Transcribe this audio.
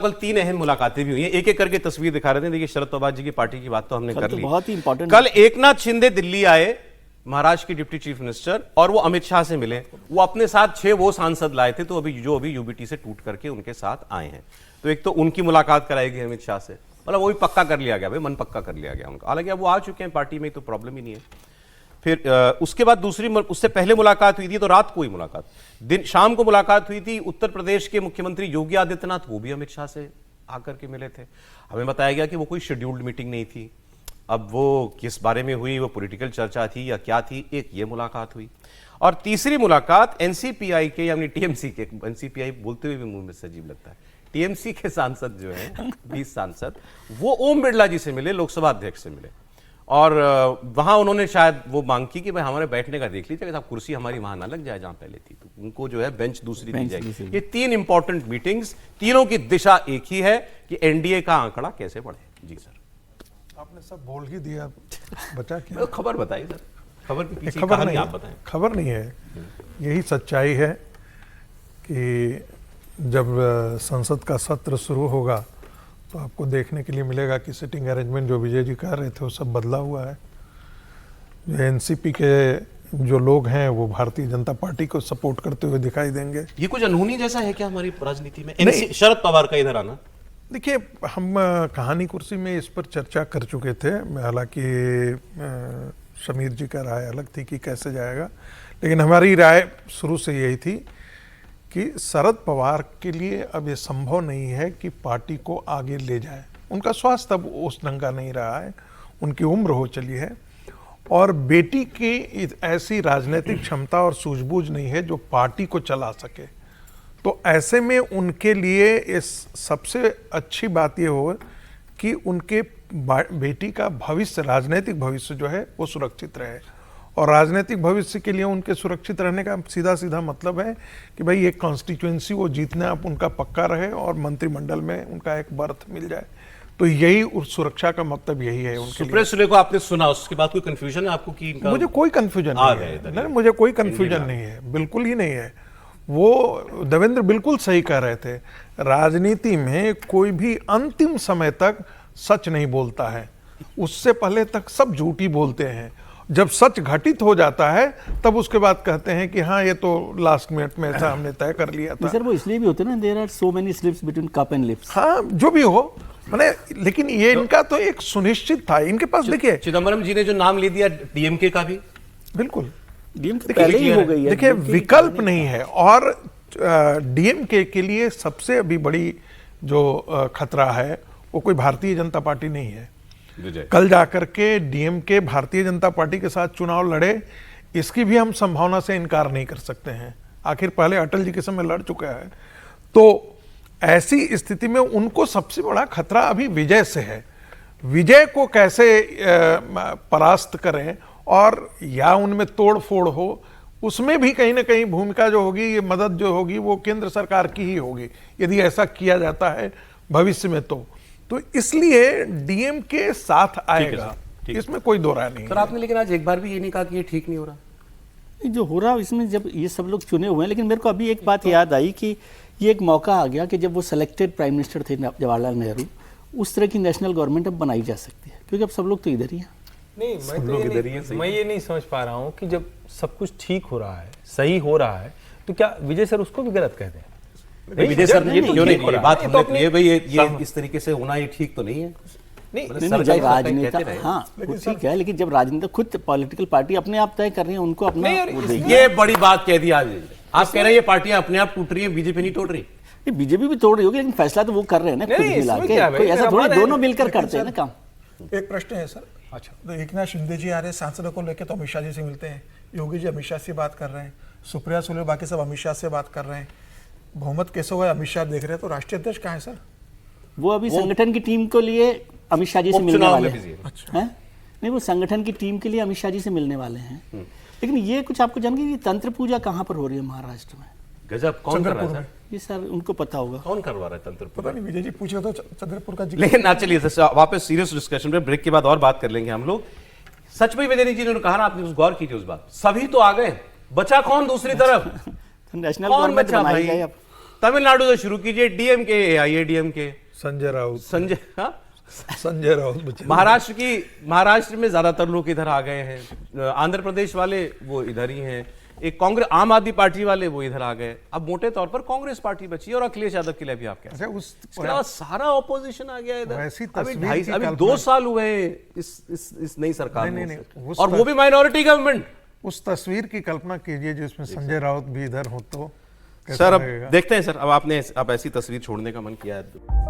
कल 3 अहम मुलाकातें भी हुई हैं, एक एक करके तस्वीर दिखा रहे थे। देखिए, शरद पवार जी की पार्टी की बात तो हमने कर ली। बहुत ही इंपॉर्टेंट। कल एकनाथ शिंदे दिल्ली आए, महाराष्ट्र के डिप्टी चीफ मिनिस्टर, और वो अमित शाह से मिले। वो अपने साथ 6 वो सांसद लाए थे, तो अभी यूबीटी से टूट करके उनके साथ आए हैं। तो एक तो उनकी मुलाकात कराई गई अमित शाह से, मतलब वो भी पक्का कर लिया गया, भाई मन पक्का कर लिया गया उनका। हालांकि अब वो आ चुके हैं पार्टी में, तो प्रॉब्लम ही नहीं है। फिर उसके बाद उससे पहले मुलाकात हुई थी, तो रात को ही मुलाकात, दिन शाम को मुलाकात हुई थी उत्तर प्रदेश के मुख्यमंत्री योगी आदित्यनाथ, वो भी अमित शाह से आकर के मिले थे। हमें बताया गया कि वो कोई शेड्यूल्ड मीटिंग नहीं थी। अब वो किस बारे में हुई, वो पॉलिटिकल चर्चा थी या क्या थी, एक ये मुलाकात हुई। और तीसरी मुलाकात एनसीपीआई के, यानी टीएमसी के, एनसीपीआई बोलते हुए भी मुंह में से अजीब लगता है, टीएमसी के सांसद जो हैं 20 सांसद, वो ओम बिरला जी से मिले, लोकसभा अध्यक्ष से मिले। और वहां उन्होंने शायद वो मांग की कि भाई हमारे बैठने का देख लीजिए, साहब कुर्सी हमारी वहां ना लग जाए जहां पहले थी, तो उनको जो है बेंच दूसरी दी जाएगी। ये 3 इंपॉर्टेंट मीटिंग्स, तीनों की दिशा एक ही है कि एनडीए का आंकड़ा कैसे बढ़े। जी सर, आपने सब बोल ही दिया, बचा क्या? खबर बताइए सर, खबर के पीछे खबर कहानी नहीं, आप बताएं। खबर नहीं है, यही सच्चाई है कि जब संसद का सत्र शुरू होगा तो आपको देखने के लिए मिलेगा कि सिटिंग अरेंजमेंट जो विजय जी कह रहे थे वो सब बदला हुआ है। जो एनसीपी के जो लोग हैं वो भारतीय जनता पार्टी को सपोर्ट करते हुए दिखाई देंगे। ये कुछ अनहोनी जैसा है क्या हमारी राजनीति में, शरद पवार का इधर आना? देखिए, हम कहानी कुर्सी में इस पर चर्चा कर चुके थे, हालांकि समीर जी का राय अलग थी कि कैसे जाएगा, लेकिन हमारी राय शुरू से यही थी कि शरद पवार के लिए अब ये संभव नहीं है कि पार्टी को आगे ले जाए। उनका स्वास्थ्य अब उस ढंग का नहीं रहा है, उनकी उम्र हो चली है, और बेटी की ऐसी राजनीतिक क्षमता और सूझबूझ नहीं है जो पार्टी को चला सके। तो ऐसे में उनके लिए इस सबसे अच्छी बात ये हो कि उनके बेटी का भविष्य, राजनीतिक भविष्य जो है वो सुरक्षित रहे। और राजनीतिक भविष्य के लिए उनके सुरक्षित रहने का सीधा सीधा मतलब है कि भाई एक कॉन्स्टिट्यूएंसी वो जीतना अब उनका पक्का रहे और मंत्रिमंडल में उनका एक बर्थ मिल जाए। तो यही उस सुरक्षा का मतलब यही है उनके लिए। सुप्रिया को आपने सुना, उसके बाद कोई कंफ्यूजन है आपको कि इनका? मुझे कोई कंफ्यूजन नहीं है, मुझे कोई कंफ्यूजन नहीं है, बिल्कुल ही नहीं है। वो देवेंद्र बिल्कुल सही कह रहे थे, राजनीति में कोई भी अंतिम समय तक सच नहीं बोलता है, उससे पहले तक सब झूठी बोलते हैं। जब सच घटित हो जाता है तब उसके बाद कहते हैं कि हाँ ये तो लास्ट मिनट में ऐसा हमने तय कर लिया था। सर वो इसलिए भी होते ना, there are so many slips between cup and lips. हाँ जो भी हो, मैंने, लेकिन ये इनका तो एक सुनिश्चित था इनके पास। देखिए चिदम्बरम जी ने जो नाम ले दिया डीएमके का भी, बिल्कुल पहले ही हो गई है। देखिए विकल्प नहीं है, और डीएमके के लिए सबसे अभी बड़ी जो खतरा है वो कोई भारतीय जनता पार्टी नहीं है। कल जाकर के डीएमके भारतीय जनता पार्टी के साथ चुनाव लड़े, इसकी भी हम संभावना से इनकार नहीं कर सकते हैं। आखिर पहले अटल जी के समय लड़ चुका है। तो ऐसी स्थिति में उनको सबसे बड़ा खतरा अभी विजय से है। विजय को कैसे परास्त करें और या उनमें तोड़ फोड़ हो, उसमें भी कहीं ना कहीं भूमिका जो होगी, ये मदद जो होगी वो केंद्र सरकार की ही होगी, यदि ऐसा किया जाता है भविष्य में। तो इसलिए डीएमके साथ आएगा, इसमें कोई दो राय नहीं। सर आपने लेकिन आज एक बार भी ये नहीं कहा कि ये ठीक नहीं हो रहा। जो हो रहा इसमें, जब ये सब लोग चुने हुए हैं, लेकिन मेरे को अभी एक बात याद आई कि ये एक मौका आ गया कि जब वो सेलेक्टेड प्राइम मिनिस्टर थे जवाहरलाल नेहरू, उस तरह की नेशनल गवर्नमेंट अब बनाई जा सकती है, क्योंकि अब सब लोग तो इधर ही हैं। नहीं, मैं ये नहीं समझ पा रहा हूँ कि जब सब कुछ ठीक हो रहा है, सही हो रहा है, तो क्या विजय सर उसको भी गलत कहते हैं? विजय सर ने क्यों नहीं, ये बात हमने की है भाई, ये इस तरीके से होना ये ठीक तो नहीं है। राजनेता, हाँ ठीक है, लेकिन जब राजनेता खुद पॉलिटिकल पार्टी अपने आप तय कर रही है, उनको अपना ये बड़ी बात कह दी आज। आप कह रहे हैं ये पार्टियां अपने आप टूट रही है, बीजेपी नहीं तोड़ रही। बीजेपी भी तोड़ रही होगी, लेकिन फैसला तो वो कर रहे हैं ना खुद मिला के, कोई ऐसा थोड़ी दोनों मिलकर करते हैं ना काम। एक प्रश्न है सर, अच्छा, तो एकनाथ शिंदे जी आ रहे हैं सांसदों को लेकर, तो अमित शाह जी से मिलते हैं, योगी जी अमित शाह से बात कर रहे हैं, सुप्रिया सुले बाकी सब अमित शाह से बात कर रहे हैं, बहुमत कैसे हुआ अमित शाह देख रहे हैं, तो राष्ट्रीय अध्यक्ष कहाँ है सर? वो अभी संगठन की टीम को लिए अमित शाह जी से मिलने वाले हैं। अच्छा, नहीं वो संगठन की टीम के लिए अमित शाह जी से मिलने वाले हैं। लेकिन ये कुछ आपको जानकारी, तंत्र पूजा कहाँ पर हो रही है महाराष्ट्र में? गजब, कौन कर रहा है सर? ये सर उनको पता होगा कौन करवा रहा है तंत्र पूजा। पता नहीं, विजय जी पूछ रहे तो चंद्रपुर का। लेकिन ना चलिए वापस सीरियस डिस्कशन पे, ब्रेक के बाद और बात कर लेंगे हम लोग। सच में विजय जी ने कहा ना, आपने गौर कीजिए उस बात, सभी तो आ गए, बचा कौन दूसरी तरफ? नेशनल गवर्नमेंट बनाई जाए अब। तमिलनाडु से शुरू कीजिए, डीएमके AIADMK, संजय राउत, संजय राउत बचे। महाराष्ट्र में ज्यादातर लोग इधर आ गए हैं, आंध्र प्रदेश वाले वो इधर ही हैं, एक कांग्रेस आम आदमी पार्टी वाले वो इधर आ गए। अब मोटे तौर पर कांग्रेस पार्टी बची और अखिलेश यादव के लिए भी आप अच्छा, इसके अलावा सारा ऑपोजिशन आ गया इधर। वैसी अभी तस्वीर की अभी कल्पना- 2 साल हुए हैं इस नई सरकार में, नहीं, और वो भी माइनॉरिटी गवर्नमेंट। उस तस्वीर की कल्पना कीजिए जिसमें संजय राउत भी इधर हो तो कैसा सर अब लगेगा? देखते हैं सर, अब आप ऐसी तस्वीर छोड़ने का मन किया है।